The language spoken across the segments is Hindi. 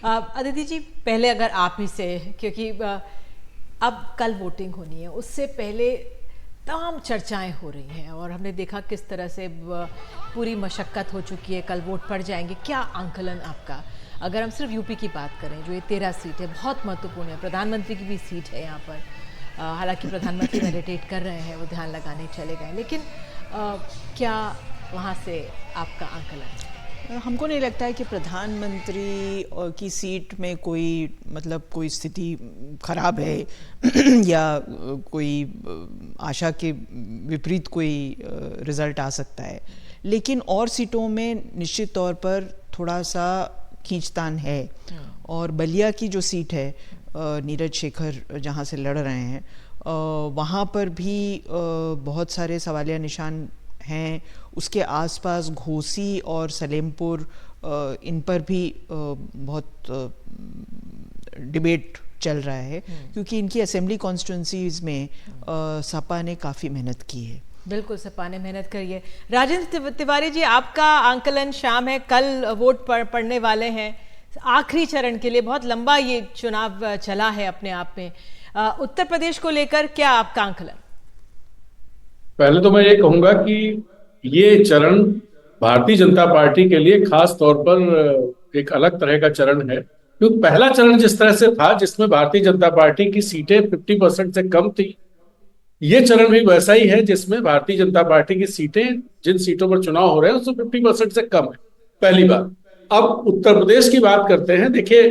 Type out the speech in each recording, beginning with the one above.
अदिति जी, पहले अगर आप ही से, क्योंकि अब कल वोटिंग होनी है, उससे पहले तमाम चर्चाएं हो रही हैं और हमने देखा किस तरह से पूरी मशक्क़त हो चुकी है, कल वोट पड़ जाएंगे। क्या आंकलन आपका, अगर हम सिर्फ यूपी की बात करें, जो ये 13 सीट है, बहुत महत्वपूर्ण है, प्रधानमंत्री की भी सीट है यहाँ पर। हालांकि प्रधानमंत्री मेडिटेट कर रहे हैं, वो ध्यान लगाने चले गए, लेकिन क्या वहाँ से आपका आंकलन? हमको नहीं लगता है कि प्रधानमंत्री की सीट में कोई कोई स्थिति खराब है या कोई आशा के विपरीत कोई रिजल्ट आ सकता है, लेकिन और सीटों में निश्चित तौर पर थोड़ा सा खींचतान है। और बलिया की जो सीट है, नीरज शेखर जहाँ से लड़ रहे हैं, वहाँ पर भी बहुत सारे सवालिया निशान हैं। उसके आसपास घोसी और सलेमपुर, इन पर भी बहुत डिबेट चल रहा है, क्योंकि इनकी असेंबली कॉन्स्टिट्यूंसीज में सपा ने काफ़ी मेहनत की है। बिल्कुल, सपा ने मेहनत करी है। राजेंद्र तिवारी जी, आपका आंकलन शाम है, कल वोट पड़ने वाले हैं आखिरी चरण के लिए। बहुत लंबा ये चुनाव चला है अपने आप में। उत्तर प्रदेश को लेकर क्या आपका आंकलन? पहले तो मैं ये कहूंगा कि ये चरण भारतीय जनता पार्टी के लिए खास तौर पर एक अलग तरह का चरण है, क्योंकि पहला चरण जिस तरह से था, जिसमें भारतीय जनता पार्टी की सीटें 50% से कम थी, ये चरण भी वैसा ही है जिसमें भारतीय जनता पार्टी की सीटें, जिन सीटों पर चुनाव हो रहे हैं, उसमें 50% से कम है। पहली बात। अब उत्तर प्रदेश की बात करते हैं। देखिए,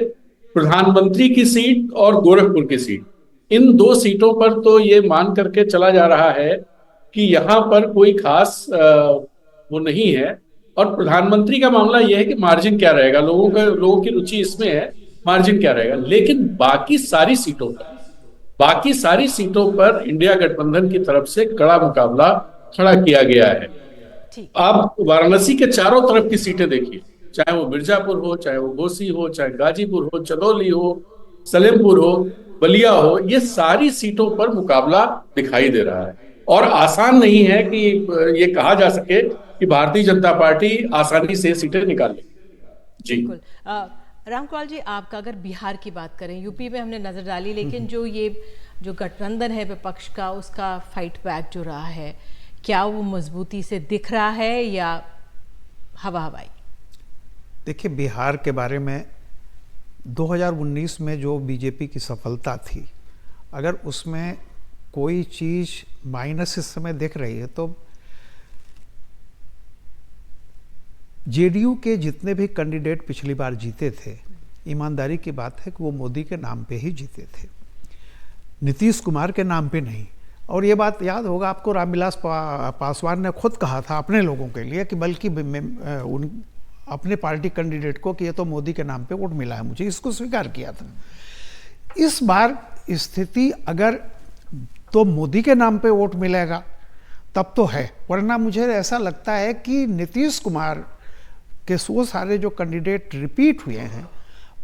प्रधानमंत्री की सीट और गोरखपुर की सीट, इन दो सीटों पर तो ये मान करके चला जा रहा है कि यहां पर कोई खास वो नहीं है। और प्रधानमंत्री का मामला यह है कि मार्जिन क्या रहेगा, लोगों की रुचि इसमें है, मार्जिन क्या रहेगा। लेकिन बाकी सारी सीटों पर इंडिया गठबंधन की तरफ से कड़ा मुकाबला खड़ा किया गया है। आप वाराणसी के चारों तरफ की सीटें देखिए, चाहे वो मिर्जापुर हो, चाहे वो घोसी हो, चाहे गाजीपुर हो, चंदौली हो, सलेमपुर हो, बलिया हो, ये सारी सीटों पर मुकाबला दिखाई दे रहा है। और आसान नहीं है कि ये कहा जा सके कि भारतीय जनता पार्टी आसानी से सीटें निकाल लेगी। जी बिल्कुल। रामकुमार जी, आपका अगर बिहार की बात करें, यूपी में हमने नजर डाली, लेकिन जो गठबंधन है विपक्ष का, उसका फाइट बैक जो रहा है, क्या वो मजबूती से दिख रहा है या हवाई? देखिए, बिहार के बारे में 2019 में जो बीजेपी की सफलता थी, अगर उसमें कोई चीज माइनस इस समय दिख रही है तो जेडीयू के जितने भी कैंडिडेट पिछली बार जीते थे, ईमानदारी की बात है कि वो मोदी के नाम पे ही जीते थे, नीतीश कुमार के नाम पे नहीं। और ये बात याद होगा आपको, रामविलास पासवान ने खुद कहा था अपने लोगों के लिए कि बल्कि अपने पार्टी कैंडिडेट को कि ये तो मोदी के नाम पे वोट मिला है मुझे, इसको स्वीकार किया था। इस बार स्थिति अगर तो मोदी के नाम पे वोट मिलेगा तब तो है, वरना मुझे ऐसा लगता है कि नीतीश कुमार के वो सारे जो कैंडिडेट रिपीट हुए हैं,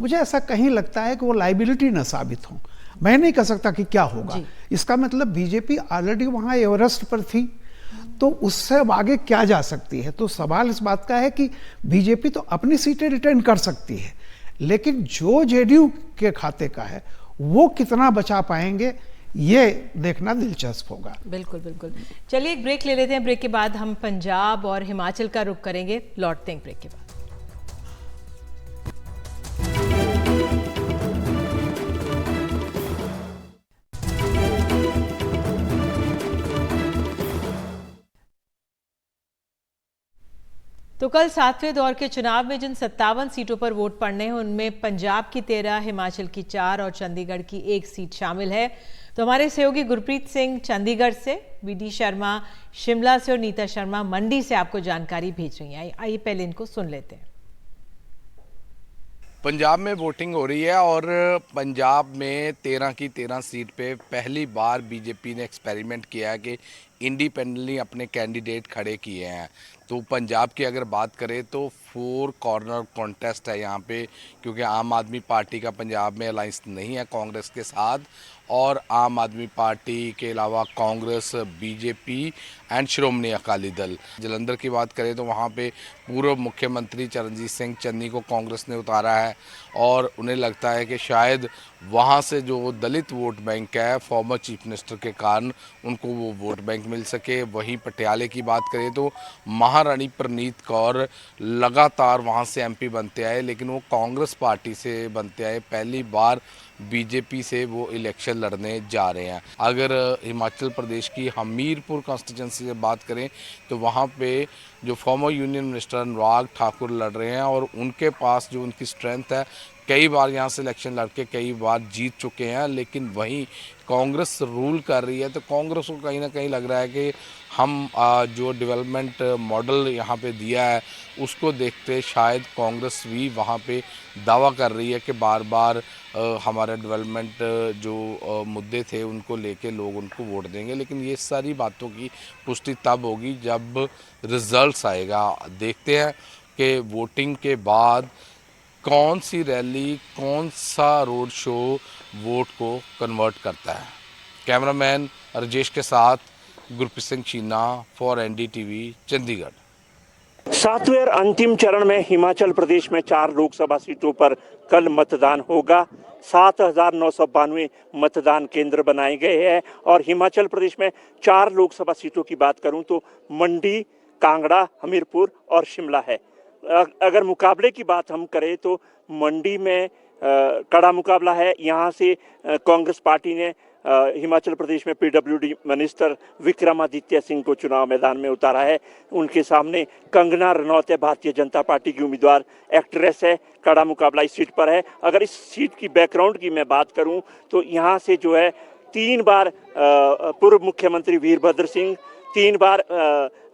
मुझे ऐसा कहीं लगता है कि वो लाइबिलिटी न साबित हो। मैं नहीं कह सकता कि क्या होगा, इसका मतलब बीजेपी ऑलरेडी वहाँ एवरेस्ट पर थी, तो उससे अब आगे क्या जा सकती है। तो सवाल इस बात का है कि बीजेपी तो अपनी सीटें रिटर्न कर सकती है, लेकिन जो जेडीयू के खाते का है वो कितना बचा पाएंगे, ये देखना दिलचस्प होगा। बिल्कुल बिल्कुल। चलिए एक ब्रेक ले लेते हैं, ब्रेक के बाद हम पंजाब और हिमाचल का रुख करेंगे, लौटते हैं ब्रेक के बाद। तो कल 7वें दौर के चुनाव में जिन 57 सीटों पर वोट पड़ने हैं, उनमें पंजाब की 13, हिमाचल की 4 और चंडीगढ़ की 1 सीट शामिल है। तो हमारे सहयोगी गुरप्रीत सिंह चंडीगढ़ से, बीडी शर्मा शिमला से और नीता शर्मा मंडी से आपको जानकारी भेज रही हैं। आइए पहले इनको सुन लेते हैं। पंजाब में वोटिंग हो रही है और पंजाब में 13 की 13 सीट पे पहली बार बीजेपी ने एक्सपेरिमेंट किया है कि इंडिपेंडेंटली अपने कैंडिडेट खड़े किए हैं। तो पंजाब की अगर बात करें तो 4 कॉर्नर कॉन्टेस्ट है यहाँ पे, क्योंकि आम आदमी पार्टी का पंजाब में अलाइंस नहीं है कांग्रेस के साथ, और आम आदमी पार्टी के अलावा कांग्रेस, बीजेपी एंड श्रोमणी अकाली दल। जलंधर की बात करें तो वहाँ पे पूर्व मुख्यमंत्री चरणजीत सिंह चन्नी को कांग्रेस ने उतारा है, और उन्हें लगता है कि शायद वहाँ से जो दलित वोट बैंक है फॉर्मर चीफ मिनिस्टर के कारण उनको वो वोट बैंक मिल सके। वहीं पटियाले की बात करें तो महारानी प्रनीत कौर लगातार वहाँ से एमपी बनते आए, लेकिन वो कांग्रेस पार्टी से बनते आए, पहली बार बीजेपी से वो इलेक्शन लड़ने जा रहे हैं। अगर हिमाचल प्रदेश की हमीरपुर कॉन्स्टिट्यूंसी से बात करें तो वहाँ पे जो former union minister Anurag Thakur लड़ रहे हैं, और उनके पास जो उनकी स्ट्रेंथ है, कई बार यहाँ से इलेक्शन लड़के कई बार जीत चुके हैं, लेकिन वहीं कांग्रेस रूल कर रही है। तो कांग्रेस को कहीं ना कहीं लग रहा है कि हम जो डेवलपमेंट मॉडल यहाँ पे दिया है उसको देखते शायद कांग्रेस भी वहाँ पे दावा कर रही है कि बार बार हमारे डेवलपमेंट जो मुद्दे थे उनको लेके लोग उनको वोट देंगे। लेकिन ये सारी बातों की पुष्टि तब होगी जब रिजल्ट्स आएगा। देखते हैं कि वोटिंग के बाद कौन सी रैली, कौन सा रोड शो वोट को कन्वर्ट करता है। कैमरामैन राजेश के साथ गुरप्रीत सिंह चीना फॉर NDTV चंडीगढ़। 7वें और अंतिम चरण में हिमाचल प्रदेश में 4 लोकसभा सीटों पर कल मतदान होगा। 7,992 मतदान केंद्र बनाए गए हैं, और हिमाचल प्रदेश में 4 लोकसभा सीटों की बात करूं तो मंडी, कांगड़ा, हमीरपुर और शिमला है। अगर मुकाबले की बात हम करें तो मंडी में कड़ा मुकाबला है। यहाँ से कांग्रेस पार्टी ने हिमाचल प्रदेश में PWD मिनिस्टर विक्रमादित्य सिंह को चुनाव मैदान में उतारा है। उनके सामने कंगना रनौत है, भारतीय जनता पार्टी की उम्मीदवार, एक्ट्रेस है। कड़ा मुकाबला इस सीट पर है। अगर इस सीट की बैकग्राउंड की मैं बात करूं तो यहाँ से जो है 3 बार पूर्व मुख्यमंत्री वीरभद्र सिंह, 3 बार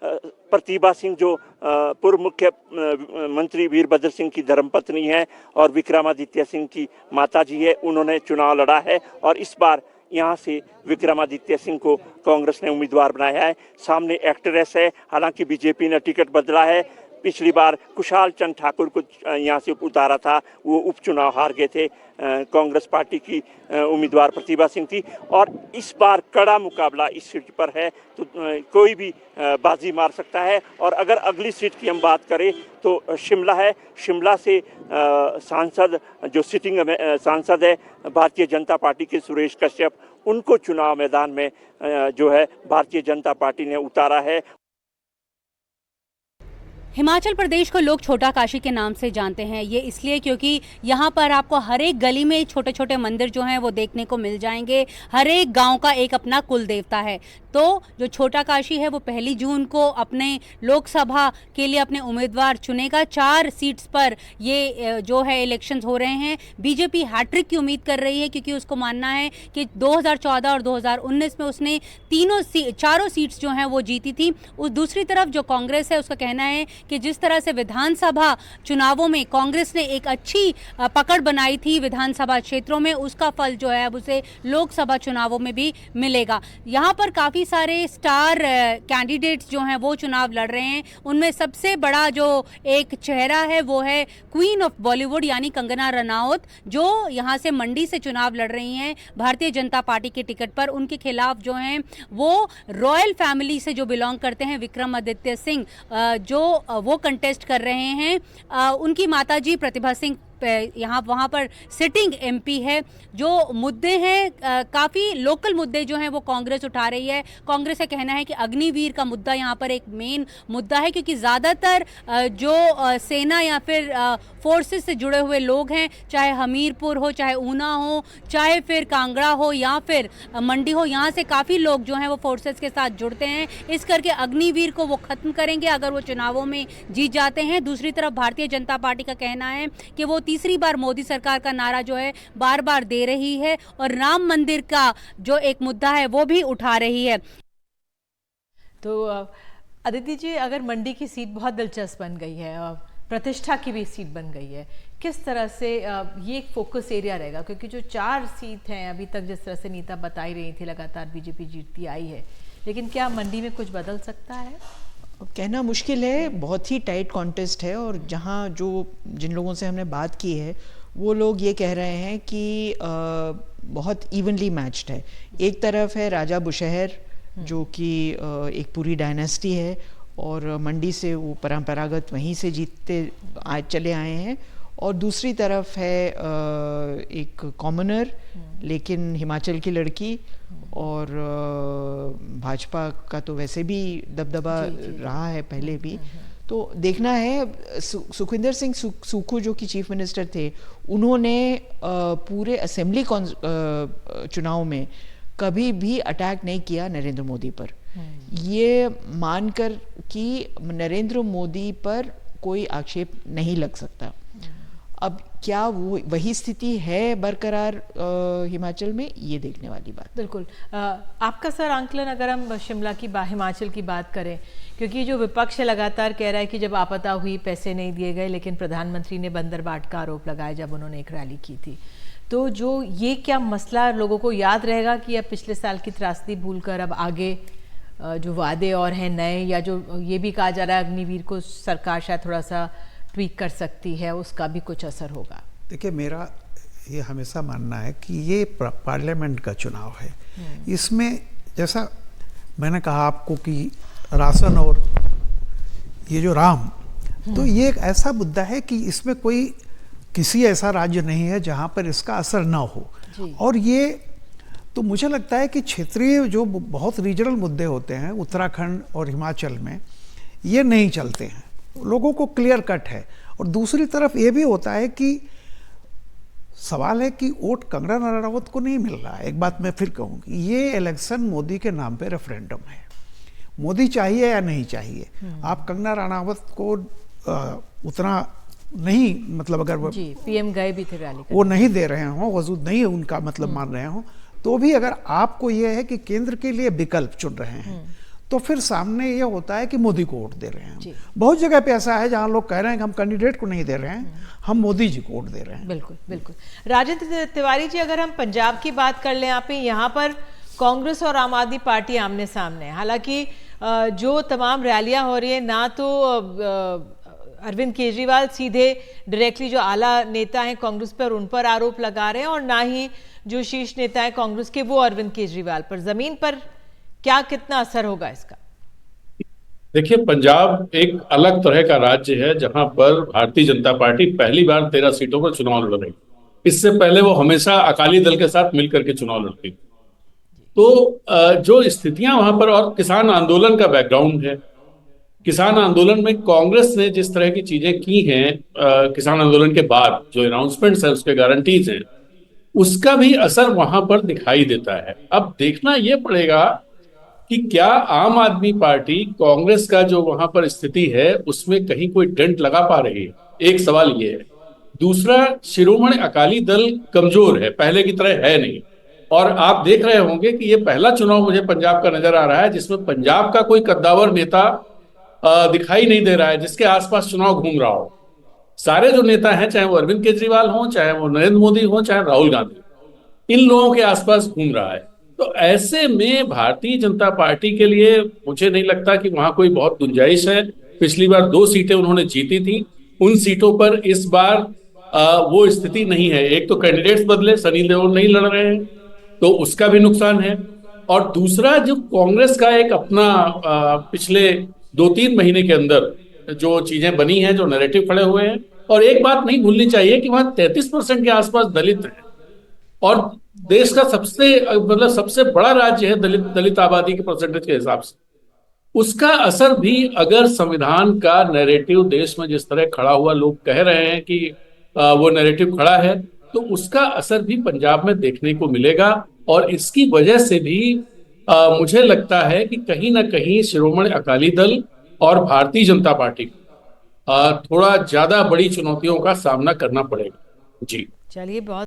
प्रतिभा सिंह जो पूर्व मुख्यमंत्री वीरभद्र सिंह की धर्मपत्नी है और विक्रमादित्य सिंह की माताजी है, उन्होंने चुनाव लड़ा है, और इस बार यहाँ से विक्रमादित्य सिंह को कांग्रेस ने उम्मीदवार बनाया है। सामने एक्ट्रेस है, हालांकि बीजेपी ने टिकट बदला है। पिछली बार कुशाल चंद ठाकुर को यहाँ से उतारा था, वो उपचुनाव हार गए थे। कांग्रेस पार्टी की उम्मीदवार प्रतिभा सिंह थी, और इस बार कड़ा मुकाबला इस सीट पर है, तो कोई भी बाजी मार सकता है। और अगर अगली सीट की हम बात करें तो शिमला है। शिमला से सांसद जो सिटिंग सांसद है भारतीय जनता पार्टी के सुरेश कश्यप, उनको चुनाव मैदान में जो है भारतीय जनता पार्टी ने उतारा है। हिमाचल प्रदेश को लोग छोटा काशी के नाम से जानते हैं। ये इसलिए क्योंकि यहाँ पर आपको हर एक गली में छोटे छोटे मंदिर जो हैं वो देखने को मिल जाएंगे। हर एक गांव का एक अपना कुल देवता है। तो जो छोटा काशी है वो 1 जून को अपने लोकसभा के लिए अपने उम्मीदवार चुनेगा। 4 सीट्स पर ये जो है इलेक्शंस हो रहे हैं। बीजेपी हैट्रिक की उम्मीद कर रही है, क्योंकि उसको मानना है कि 2014 और 2019 में उसने 4 सीट्स जो हैं वो जीती थी। उस दूसरी तरफ जो कांग्रेस है उसका कहना है कि जिस तरह से विधानसभा चुनावों में कांग्रेस ने एक अच्छी पकड़ बनाई थी विधानसभा क्षेत्रों में, उसका फल जो है अब उसे लोकसभा चुनावों में भी मिलेगा। यहाँ पर काफ़ी सारे स्टार कैंडिडेट्स जो हैं वो चुनाव लड़ रहे हैं। उनमें सबसे बड़ा जो एक चेहरा है वो है क्वीन ऑफ बॉलीवुड यानी कंगना रनौत, जो यहाँ से मंडी से चुनाव लड़ रही हैं भारतीय जनता पार्टी के टिकट पर। उनके खिलाफ जो हैं वो रॉयल फैमिली से जो बिलोंग करते हैं विक्रमादित्य सिंह, जो वो कंटेस्ट कर रहे हैं। उनकी माताजी प्रतिभा सिंह यहाँ वहाँ पर सिटिंग MP है। जो मुद्दे हैं काफ़ी लोकल मुद्दे जो हैं वो कांग्रेस उठा रही है। कांग्रेस का कहना है कि अग्निवीर का मुद्दा यहाँ पर एक मेन मुद्दा है, क्योंकि ज़्यादातर जो सेना या फिर फोर्सेस से जुड़े हुए लोग हैं, चाहे हमीरपुर हो, चाहे ऊना हो, चाहे फिर कांगड़ा हो या फिर मंडी हो, यहाँ से काफ़ी लोग जो हैं वो फोर्सेस के साथ जुड़ते हैं। इस करके अग्निवीर को वो ख़त्म करेंगे अगर वो चुनावों में जीत जाते हैं। दूसरी तरफ भारतीय जनता पार्टी का कहना है कि वो तीसरी बार मोदी सरकार का नारा जो है बार बार दे रही है, और राम मंदिर का जो एक मुद्दा है वो भी उठा रही है। तो अदिति जी, अगर मंडी की सीट बहुत दिलचस्प बन गई है और प्रतिष्ठा की भी सीट बन गई है, किस तरह से ये एक फोकस एरिया रहेगा? क्योंकि जो 4 सीट हैं अभी तक, जिस तरह से नीता बता ही रही थी, लगातार बीजेपी जीतती आई है, लेकिन क्या मंडी में कुछ बदल सकता है? अब कहना मुश्किल है, बहुत ही टाइट कॉन्टेस्ट है, और जहाँ जिन लोगों से हमने बात की है वो लोग ये कह रहे हैं कि बहुत इवनली मैच्ड है। एक तरफ है राजा बुशहर जो कि एक पूरी डायनेस्टी है और मंडी से वो परंपरागत वहीं से जीतते चले आए हैं, और दूसरी तरफ है एक कॉमनर लेकिन हिमाचल की लड़की, और भाजपा का तो वैसे भी दबदबा रहा है पहले भी। तो देखना है, सुखविंदर सिंह सुक्खू जो कि चीफ मिनिस्टर थे, उन्होंने पूरे असेंबली चुनाव में कभी भी अटैक नहीं किया नरेंद्र मोदी पर, ये मानकर कि नरेंद्र मोदी पर कोई आक्षेप नहीं लग सकता। अब क्या वो वही स्थिति है बरकरार हिमाचल में, ये देखने वाली बात। बिल्कुल। आपका सर आंकलन, अगर हम शिमला की हिमाचल की बात करें, क्योंकि जो विपक्ष लगातार कह रहा है कि जब आपदा हुई पैसे नहीं दिए गए, लेकिन प्रधानमंत्री ने बंदरबाट का आरोप लगाया जब उन्होंने एक रैली की थी, तो जो ये क्या मसला लोगों को याद रहेगा कि अब पिछले साल की त्रासदी भूलकर अब आगे जो वादे और हैं नए, या जो ये भी कहा जा रहा है अग्निवीर को सरकार शायद थोड़ा सा ट्वीक कर सकती है, उसका भी कुछ असर होगा? देखिए, मेरा ये हमेशा मानना है कि ये पार्लियामेंट का चुनाव है। इसमें जैसा मैंने कहा आपको कि राशन और ये जो राम, तो ये एक ऐसा मुद्दा है कि इसमें कोई किसी ऐसा राज्य नहीं है जहाँ पर इसका असर ना हो। और ये तो मुझे लगता है कि क्षेत्रीय जो बहुत रीजनल मुद्दे होते हैं उत्तराखंड और हिमाचल में, ये नहीं चलते हैं, लोगों को क्लियर कट है। और दूसरी तरफ ये भी होता है कि सवाल है कि वोट कंगना रनावत को नहीं मिल रहा है। एक बात मैं फिर कहूँगी, ये इलेक्शन मोदी के नाम पे रेफरेंडम है। मोदी चाहिए या नहीं चाहिए, आप कंगना रनावत को उतना नहीं, मतलब अगर वो पीएम गए भी थे रैली, वो नहीं दे रहे हों, वजूद नहीं उनका मतलब मान रहे हों, तो भी अगर आपको ये है कि केंद्र के लिए विकल्प चुन रहे हैं, तो फिर सामने ये होता है कि मोदी को वोट दे रहे हैं। बहुत जगह पे ऐसा है जहां लोग कह रहे हैं कि हम कैंडिडेट को नहीं दे रहे हैं, हम मोदी जी को वोट दे रहे हैं। बिल्कुल बिल्कुल। राजेंद्र तिवारी जी, अगर हम पंजाब की बात कर लें, यहाँ पर कांग्रेस और आम आदमी पार्टी आमने सामने है। हालांकि जो तमाम रैलियां हो रही है, ना तो अरविंद केजरीवाल सीधे डायरेक्टली जो आला नेता हैं कांग्रेस पर, उन पर आरोप लगा रहे हैं, और ना ही जो शीर्ष नेता है कांग्रेस के वो अरविंद केजरीवाल पर। जमीन पर क्या कितना असर होगा इसका? देखिए, पंजाब एक अलग तरह का राज्य है जहां पर भारतीय जनता पार्टी पहली बार 13 सीटों पर चुनाव लड़ रही। इससे पहले वो हमेशा अकाली दल के साथ मिलकर के चुनाव लड़ती। तो जो स्थितियां वहां पर, और किसान आंदोलन का बैकग्राउंड है, किसान आंदोलन में कांग्रेस ने जिस तरह की चीजें की हैं, किसान आंदोलन के बाद जो अनाउंसमेंट्स हैं, उसके गारंटीज हैं, उसका भी असर वहां पर दिखाई देता है। अब देखना यह पड़ेगा कि क्या आम आदमी पार्टी कांग्रेस का जो वहां पर स्थिति है उसमें कहीं कोई डेंट लगा पा रही है, एक सवाल ये है। दूसरा, शिरोमणि अकाली दल कमजोर है, पहले की तरह है नहीं। और आप देख रहे होंगे कि ये पहला चुनाव मुझे पंजाब का नजर आ रहा है जिसमें पंजाब का कोई कद्दावर नेता दिखाई नहीं दे रहा है जिसके आसपास चुनाव घूम रहा हो। सारे जो नेता हैं, चाहे वो अरविंद केजरीवाल हों, चाहे वो नरेंद्र मोदी हों, चाहे राहुल गांधी, इन लोगों के आसपास घूम रहा है। तो ऐसे में भारतीय जनता पार्टी के लिए मुझे नहीं लगता कि वहां कोई बहुत गुंजाइश है। पिछली बार 2 सीटें उन्होंने जीती थी, उन सीटों पर इस बार वो स्थिति नहीं है। एक तो कैंडिडेट्स बदले, सनी देओल नहीं लड़ रहे हैं, तो उसका भी नुकसान है। और दूसरा, जो कांग्रेस का एक अपना पिछले 2-3 महीने के अंदर जो चीजें बनी हैं, जो नैरेटिव खड़े हुए हैं, और एक बात नहीं भूलनी चाहिए कि वहां 33% के आसपास दलित हैं, और देश का सबसे बड़ा राज्य है दलित आबादी के परसेंटेज के हिसाब से। उसका असर भी अगर संविधान का नैरेटिव देश में जिस तरह खड़ा हुआ, लोग कह रहे हैं कि वो नैरेटिव खड़ा है, तो उसका असर भी पंजाब में देखने को मिलेगा। और इसकी वजह से भी मुझे लगता है कि कहीं ना कहीं शिरोमणि अकाली दल और भारतीय जनता पार्टी थोड़ा ज्यादा बड़ी चुनौतियों का सामना करना पड़ेगा। जी चलिए, बहुत